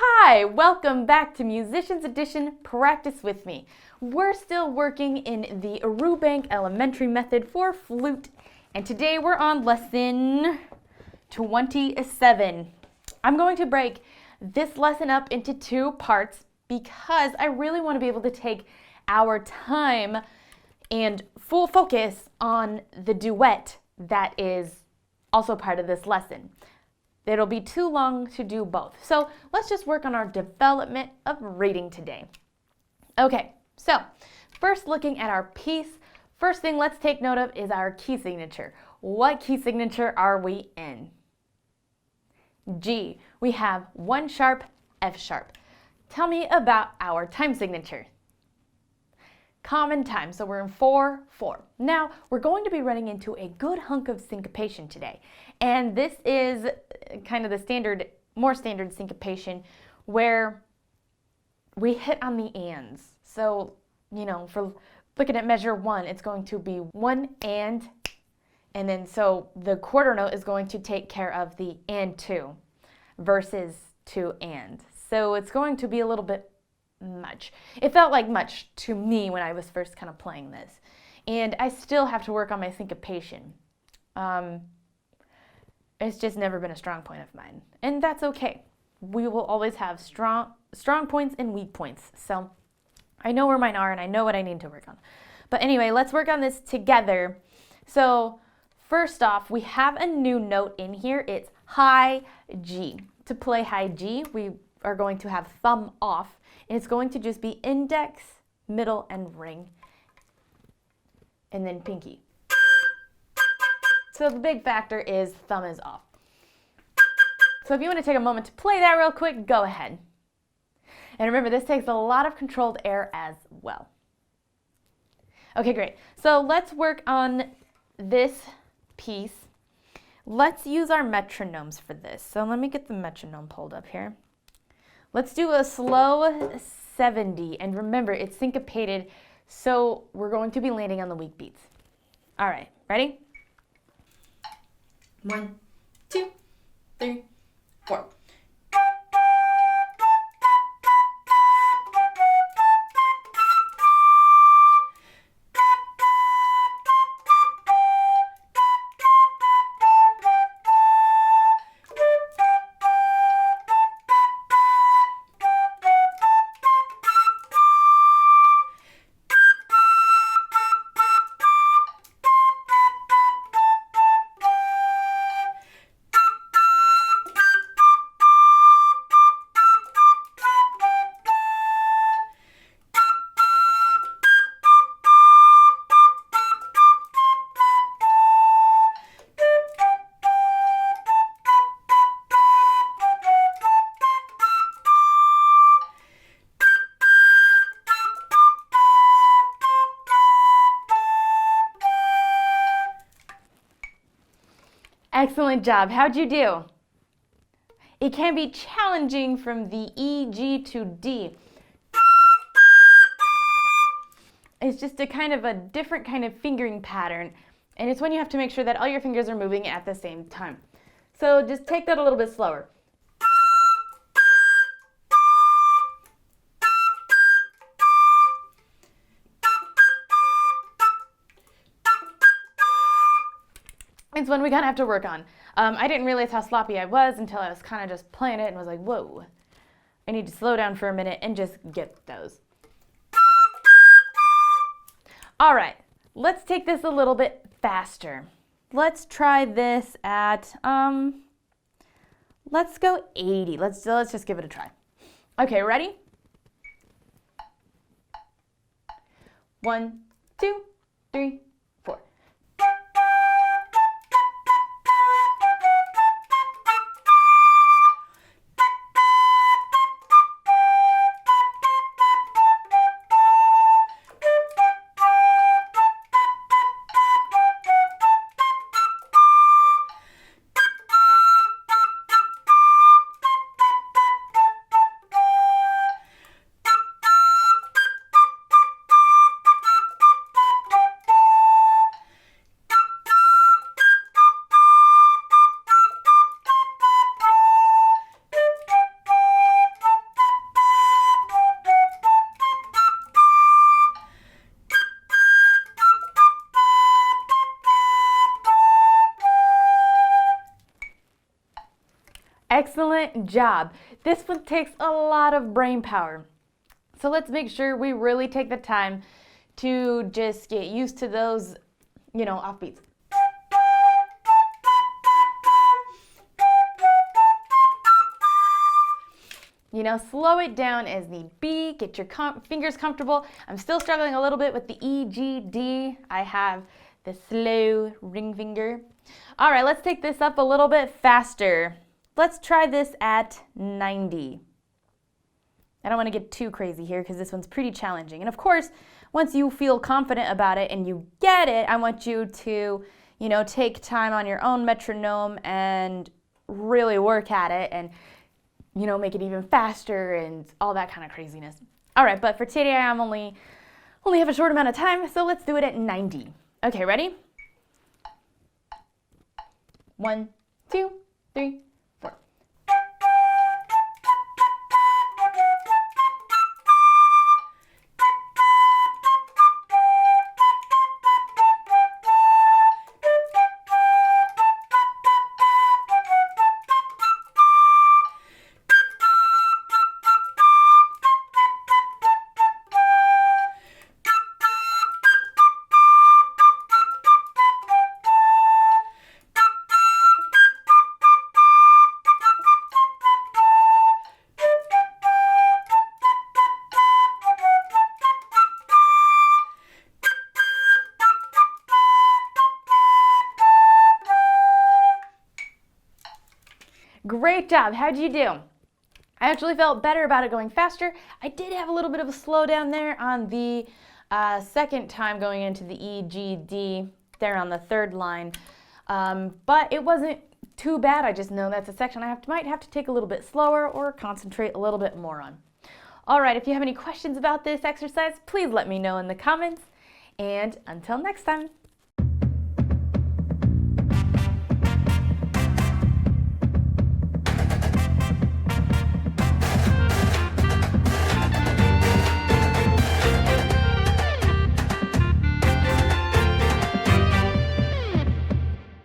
Hi, welcome back to Musicians Edition Practice With Me. We're still working in the Rubank elementary method for flute, and today we're on lesson 27. I'm going to break this lesson up into two parts because I really want to be able to take our time and full focus on the duet that is also part of this lesson. It'll be too long to do both. So let's just work on our development of reading today. Okay, so first looking at our piece, first thing let's take note of is our key signature. What key signature are we in? G. We have 1 sharp, F sharp. Tell me about our time signature. Common time, so we're in 4/4. Now, we're going to be running into a good hunk of syncopation today. And this is kind of the more standard syncopation where we hit on the ands. So, for looking at measure 1, it's going to be 1 and then so the quarter note is going to take care of the and 2 versus 2 and. So it's going to be a little bit much. It felt like much to me when I was first kind of playing this. And I still have to work on my syncopation. It's just never been a strong point of mine. And that's okay. We will always have strong points and weak points. So I know where mine are and I know what I need to work on. But anyway, let's work on this together. So first off, we have a new note in here. It's high G. To play high G, we are going to have thumb off. And it's going to just be index, middle, and ring, and then pinky. So the big factor is thumb is off. So if you want to take a moment to play that real quick, go ahead. And remember, this takes a lot of controlled air as well. Okay, great. So let's work on this piece. Let's use our metronomes for this. So let me get the metronome pulled up here. Let's do a slow 70, and remember, it's syncopated, so we're going to be landing on the weak beats. All right, ready? 1, 2, 3, 4. Excellent job. How'd you do? It can be challenging from the E, G to D. It's just a kind of a different kind of fingering pattern, and it's when you have to make sure that all your fingers are moving at the same time. So just take that a little bit slower. It's one we kind of have to work on. I didn't realize how sloppy I was until I was kind of just playing it and was like, whoa, I need to slow down for a minute and just get those. All right, let's take this a little bit faster. Let's try this at, let's go 80. Let's just give it a try. Okay, ready? 1, 2, 3, 4. Excellent job. This one takes a lot of brain power. So let's make sure we really take the time to just get used to those, offbeats. Slow it down as need be. Get your fingers comfortable. I'm still struggling a little bit with the E, G, D. I have the slow ring finger. All right, let's take this up a little bit faster. Let's try this at 90. I don't want to get too crazy here because this one's pretty challenging. And of course, once you feel confident about it and you get it, I want you to, take time on your own metronome and really work at it and, make it even faster and all that kind of craziness. All right, but for today, I only have a short amount of time, so let's do it at 90. Okay, ready? 1, 2, 3, 4. Great job. How'd you do? I actually felt better about it going faster. I did have a little bit of a slowdown there on the second time going into the E, G, D there on the third line. But it wasn't too bad. I just know that's a section I might have to take a little bit slower or concentrate a little bit more on. All right, if you have any questions about this exercise, please let me know in the comments. And until next time.